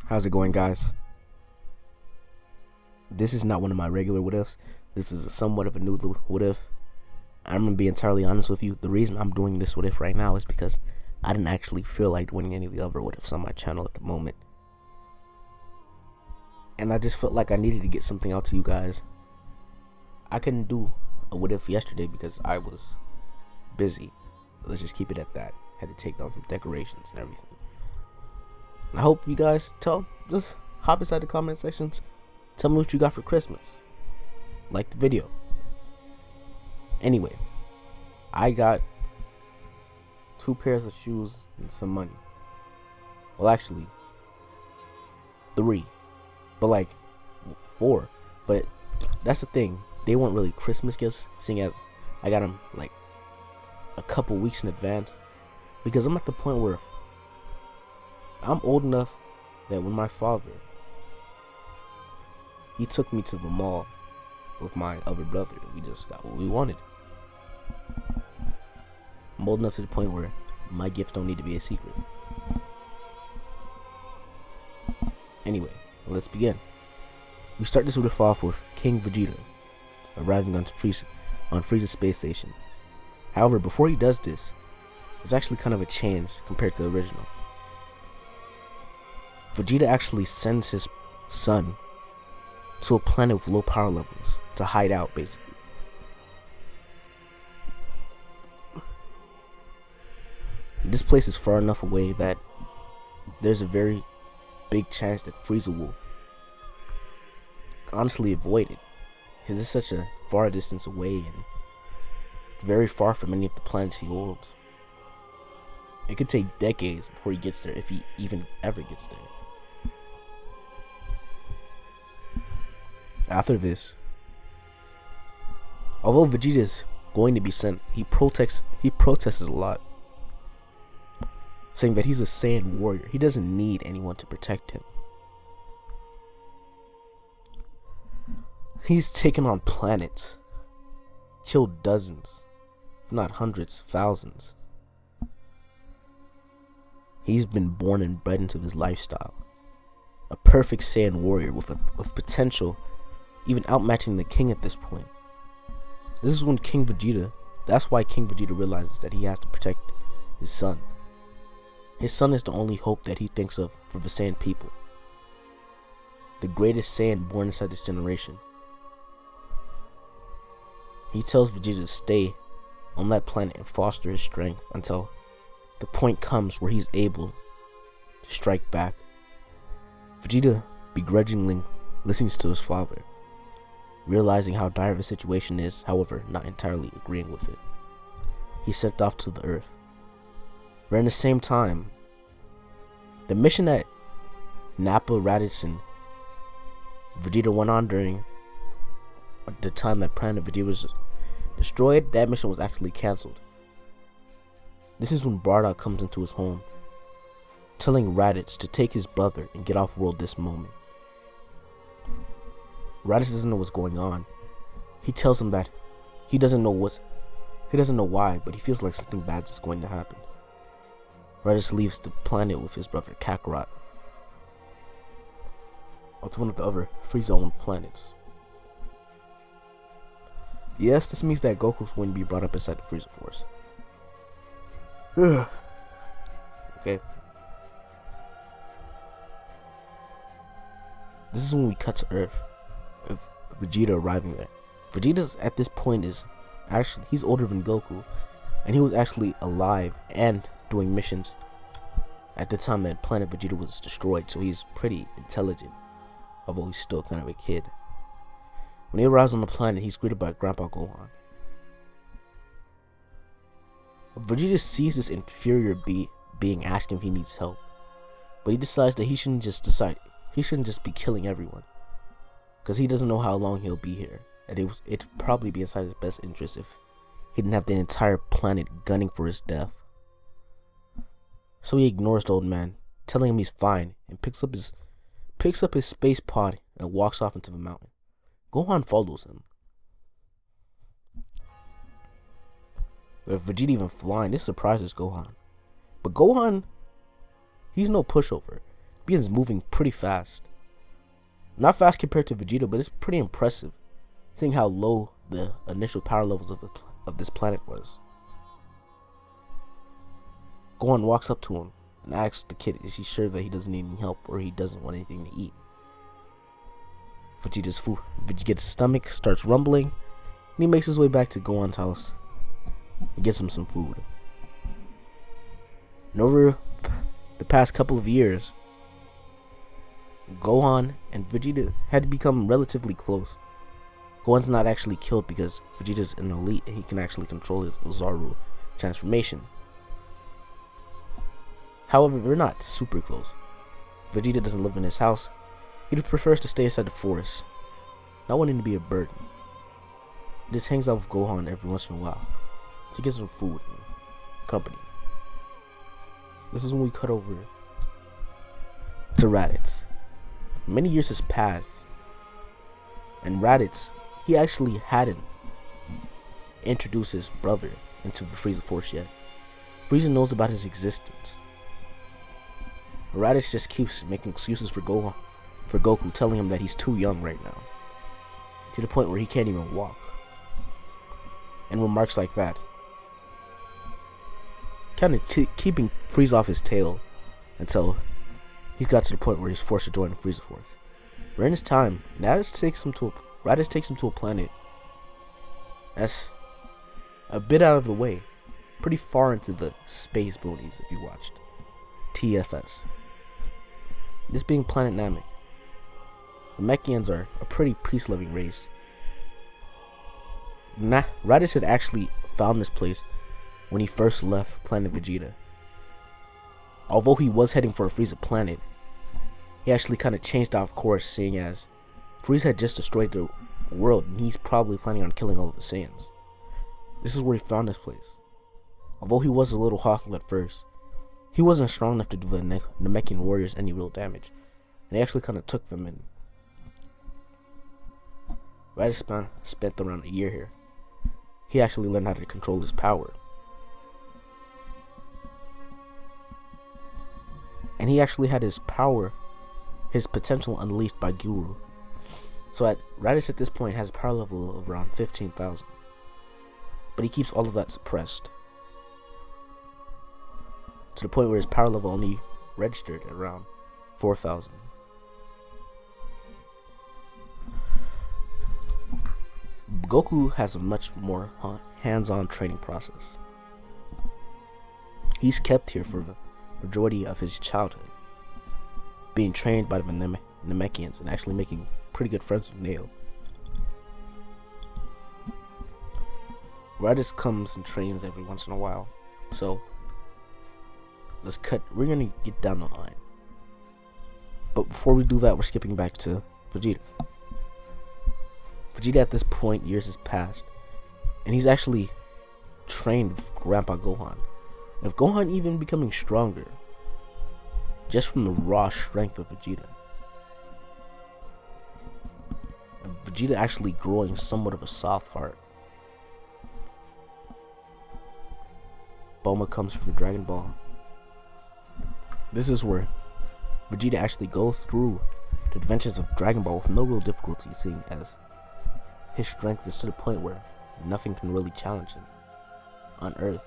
How's it going, guys? This is not one of my regular what ifs. This is somewhat of a new what if. I'm gonna be entirely honest with you. The reason I'm doing this what if right now is because I didn't actually feel like doing any of the other what ifs on my channel at the moment. And I just felt like I needed to get something out to you guys. I couldn't do a what if yesterday because I was busy. Let's just keep it at that. Had to take down some decorations and everything. I hope you guys just hop inside the comment sections. Tell me what you got for Christmas. Like the video. Anyway, I got 2 pairs of shoes and some money. Well, actually, 3. But like 4. But that's the thing. They weren't really Christmas gifts, seeing as I got them like a couple weeks in advance. Because I'm at the point where I'm old enough that when my father, he took me to the mall with my other brother, we just got what we wanted. I'm old enough to the point where my gifts don't need to be a secret. Anyway, let's begin. We start this with off with King Vegeta arriving on Frieza's space station. However, before he does this, there's actually kind of a change compared to the original. Vegeta actually sends his son to a planet with low power levels to hide out, basically. This place is far enough away that there's a very big chance that Frieza will honestly avoid it, because it's such a far distance away and very far from any of the planets he holds. It could take decades before he gets there, if he even ever gets there. After this, although Vegeta is going to be sent, he protests a lot, saying that he's a Saiyan warrior. He doesn't need anyone to protect him. He's taken on planets, killed dozens, if not hundreds, thousands. He's been born and bred into this lifestyle. A perfect Saiyan warrior with potential even outmatching the king at this point. This is when that's why King Vegeta realizes that he has to protect his son. His son is the only hope that he thinks of for the Saiyan people. The greatest Saiyan born inside this generation. He tells Vegeta to stay on that planet and foster his strength until the point comes where he's able to strike back. Vegeta begrudgingly listens to his father, realizing how dire the situation is, however, not entirely agreeing with it. He's sent off to the Earth. Around the same time, the mission that Nappa, Raditz, and Vegeta went on during the time that planet Vegeta was destroyed, that mission was actually cancelled. This is when Bardock comes into his home, telling Raditz to take his brother and get off world this moment. Raditz doesn't know what's going on. He tells him that he doesn't know why, but he feels like something bad is going to happen. Raditz leaves the planet with his brother Kakarot, onto one of the other Frieza-owned planets. Yes, this means that Goku's going to be brought up inside the Frieza Force. Okay. This is when we cut to Earth, with Vegeta arriving there. Vegeta's at this point he's older than Goku, and he was actually alive and doing missions at the time that planet Vegeta was destroyed, so he's pretty intelligent, although he's still kind of a kid. When he arrives on the planet, he's greeted by Grandpa Gohan. Vegeta sees this inferior being ask him if he needs help, but he decides that he shouldn't just be killing everyone, because he doesn't know how long he'll be here, and it'd probably be inside his best interest if he didn't have the entire planet gunning for his death. So he ignores the old man, telling him he's fine, and picks up his space pod and walks off into the mountain. Gohan follows him. But Vegeta even flying, this surprises Gohan. But Gohan, he's no pushover. begins moving pretty fast. Not fast compared to Vegeta, but it's pretty impressive, seeing how low the initial power levels of this planet was. Gohan walks up to him and asks the kid, is he sure that he doesn't need any help or he doesn't want anything to eat? Vegeta's stomach starts rumbling, and he makes his way back to Gohan's house and gets him some food. And over the past couple of years, Gohan and Vegeta had become relatively close. Gohan's not actually killed because Vegeta's an elite and he can actually control his Ozaru transformation. However, they're not super close. Vegeta doesn't live in his house. He prefers to stay inside the forest, not wanting to be a burden. He just hangs out with Gohan every once in a while to get some food and company. This is when we cut over to Raditz. Many years has passed, and Raditz, he actually hadn't introduced his brother into the Frieza Force yet. Frieza knows about his existence. Raditz just keeps making excuses for Goku, telling him that he's too young right now, to the point where he can't even walk. And remarks like that, kind of keeping Frieza off his tail until he's got to the point where he's forced to join the Frieza Force. During this time, Raditz takes him to a planet that's a bit out of the way, pretty far into the space boonies if you watched TFS. This being Planet Namek. The Namekians are a pretty peace-loving race. Raditz had actually found this place when he first left Planet Vegeta. Although he was heading for a Frieza planet, he actually kind of changed off course, seeing as Frieza had just destroyed the world and he's probably planning on killing all of the Saiyans. This is where he found this place. Although he was a little hostile at first, he wasn't strong enough to do the Namekian warriors any real damage, and he actually kind of took them in. Raditz spent around a year here. He actually learned how to control his power. And he actually had his potential unleashed by Guru. So Raditz at this point has a power level of around 15,000. But he keeps all of that suppressed, to the point where his power level only registered at around 4,000. Goku has a much more hands-on training process. He's kept here for the majority of his childhood, being trained by the Namekians and actually making pretty good friends with Nail. Raditz comes and trains every once in a while, so we're gonna get down the line. But before we do that, we're skipping back to Vegeta. Vegeta at this point, years has passed, and he's actually trained with Grandpa Gohan. If Gohan even becoming stronger, just from the raw strength of Vegeta. And Vegeta actually growing somewhat of a soft heart. Bulma comes for Dragon Ball. This is where Vegeta actually goes through the adventures of Dragon Ball with no real difficulty, seeing as his strength is to the point where nothing can really challenge him on Earth,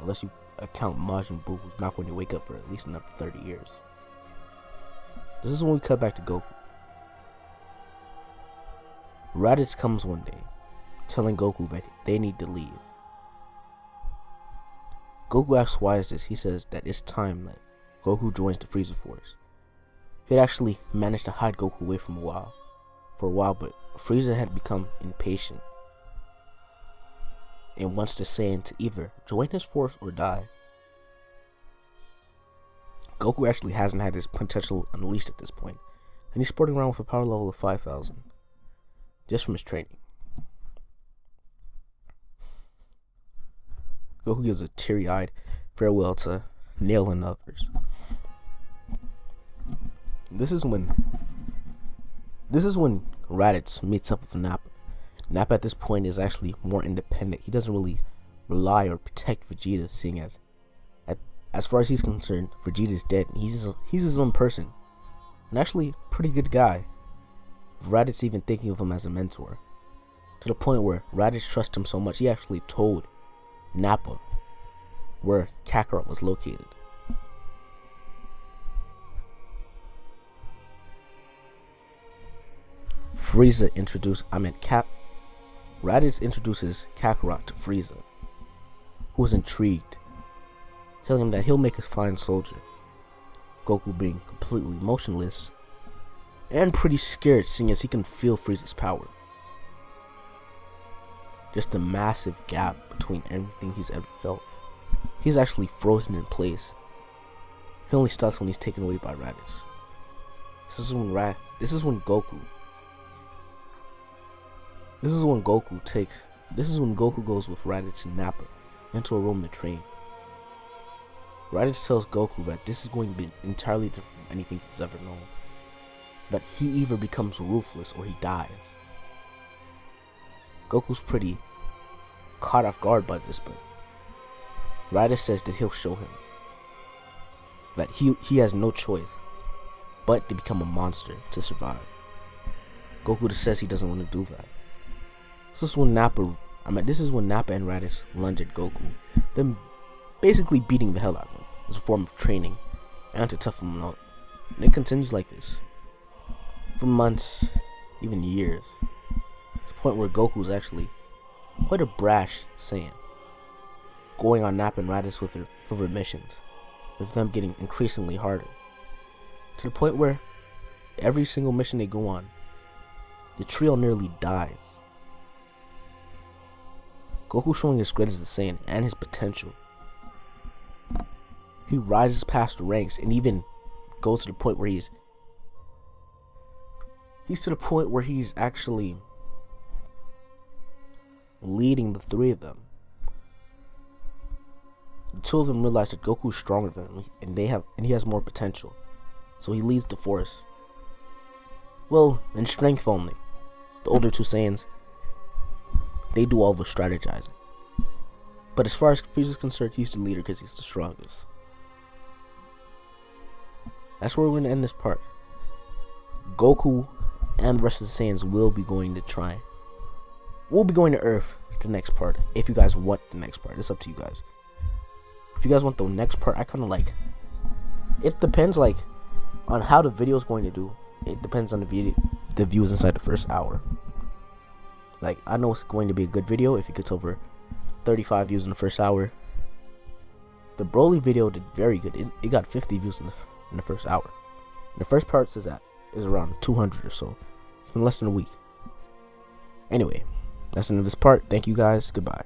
unless you account Majin Buu, who's not going to wake up for at least another 30 years. This is when we cut back to Goku. Raditz comes one day, telling Goku that they need to leave. Goku asks why is this. He says that it's time that Goku joins the Frieza Force. He had actually managed to hide Goku away for a while, but Frieza had become impatient and wants the Saiyan to either join his force or die. Goku actually hasn't had his potential unleashed at this point, and he's sporting around with a power level of 5,000 just from his training. Goku gives a teary-eyed farewell to Nail and others. This is when Raditz meets up with Nappa. Nappa at this point is actually more independent. He doesn't really rely or protect Vegeta, seeing as far as he's concerned, Vegeta's dead. He's his own person. and actually pretty good guy. Raditz even thinking of him as a mentor, to the point where Raditz trusts him so much he actually told Nappa where Kakarot was located. Raditz introduces Kakarot to Frieza, who is intrigued, telling him that he'll make a fine soldier. Goku being completely motionless and pretty scared, seeing as he can feel Frieza's power. Just a massive gap between everything he's ever felt. He's actually frozen in place. He only stops when he's taken away by Raditz. This is when Goku goes with Raditz and Nappa into a room to train. Raditz tells Goku that this is going to be entirely different from anything he's ever known. That he either becomes ruthless or he dies. Goku's pretty caught off guard by this, but Raditz says that he'll show him that he has no choice but to become a monster to survive. Goku just says he doesn't want to do that. This is when Nappa and Raditz lunge at Goku, them basically beating the hell out of him as a form of training and to toughen him out. And it continues like this for months, even years. To the point where Goku's actually quite a brash Saiyan, going on Nappa and Raditz for their missions, with them getting increasingly harder. To the point where every single mission they go on, the trio nearly dies. Goku showing his grit as a Saiyan and his potential. He rises past the ranks and even goes to the point where he's actually leading the three of them. The two of them realize that Goku is stronger than him and he has more potential. So he leads the force. Well, in strength only. The older two Saiyans, they do all the strategizing. But as far as Frieza's concerned, he's the leader because he's the strongest. That's where we're going to end this part. Goku and the rest of the Saiyans will be going to We'll be going to Earth the next part. If you guys want the next part, it's up to you guys. If you guys want the next part, I kind of like. It depends on how the video is going to do. It depends on the views inside the first hour. I know it's going to be a good video if it gets over 35 views in the first hour. The Broly video did very good. It got 50 views in the first hour. And the first part is around 200 or so. It's been less than a week. Anyway, that's the end of this part. Thank you guys. Goodbye.